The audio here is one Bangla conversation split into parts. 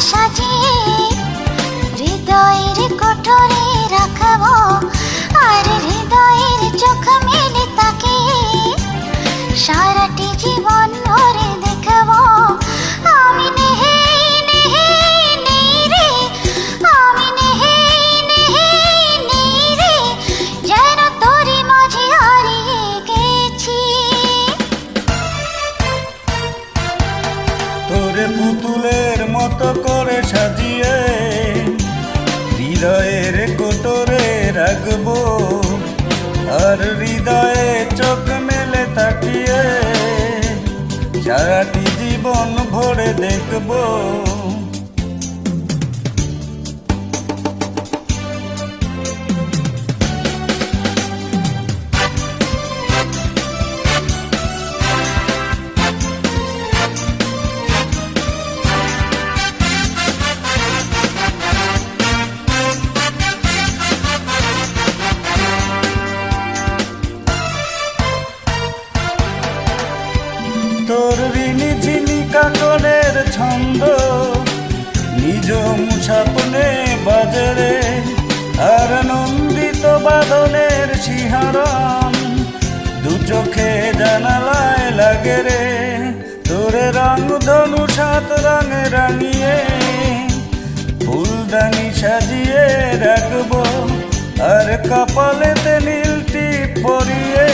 সাজিয়ে হৃদয়ের কোঠরে রাখবো, আর হৃদয়ের চোখ মেলে তাকিয়ে সারাটি জীবন ভরে দেখবো। আমি নেহে নেহে নেই রে, আমি নেহে নেহে নেই রে, যেন তোরই মাঝে হারিয়ে গেছি। তোরে পুতুলের মতো করে সাজিয়ে হৃদয়ের কোটরে রাখবো, আর হৃদয়ে চোখ মেলে তাকিয়ে সারাটি জীবন ভরে দেখবো। তোর ঋণী ঝিনি কাকনের ছন্দ নিজ মুসাপনে বাজারে, আর নন্দিত বাদনের শিহরণ দু চোখে জানালায় লাগে রে। তোরে রং ধনু সাত রঙে রাঙিয়ে ফুলদানি সাজিয়ে রাখবো, আর কপালেতে নীল টিপ পরিয়ে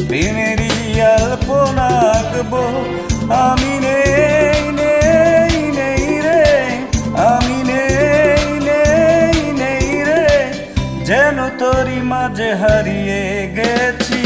প্রেমেরই আলপনা আঁকবো। আমি নেই নেই নেই রে, আমি নেই নেই নেই রে, যেন তোরই মাঝে হারিয়ে গেছি।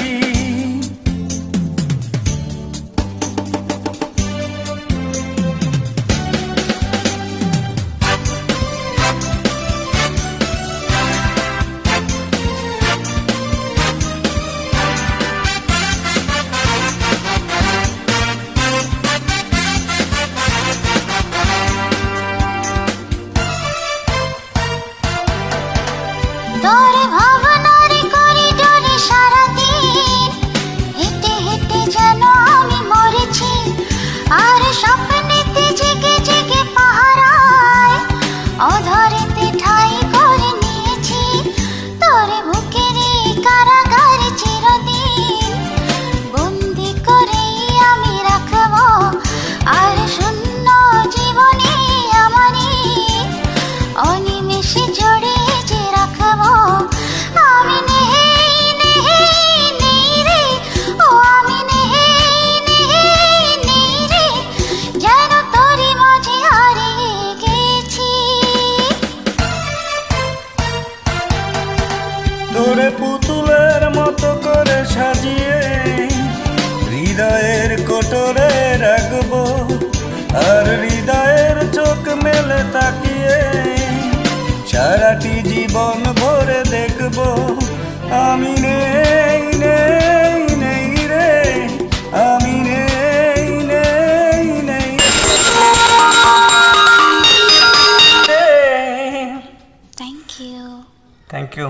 তোর ভাবনার করিডোরে সারাদিন হেঁটে হেঁটে যেন আমি মরেছি, আর স্বপ্নেতে জেগে জেগে পাহারায় অধরেতে ঠাঁই করে নিয়েছি। তোর বুকেরই কারাগারে চিরদিন বন্দি করেই আমি রাখবো, আর শূন্য জীবনে আমারই অনিমেষে জড়িয়ে যে রাখবো। আমি নেহে নেহে নেই রে, ও আমি নেহে নেহে নেই রে, যেন তোরই মাঝে হারিয়ে গেছি। তোরে পুতুলের মতো করে সাজিয়ে হৃদয়ের কোটরে রাখবো, আর হৃদয়ের চোখ মেলে তাকিয়ে সারাটি জীবন ভরে দেখবো। আমি নেই নেই নেই রে, আমি নেই নেই নেই রে। Thank you. Thank you.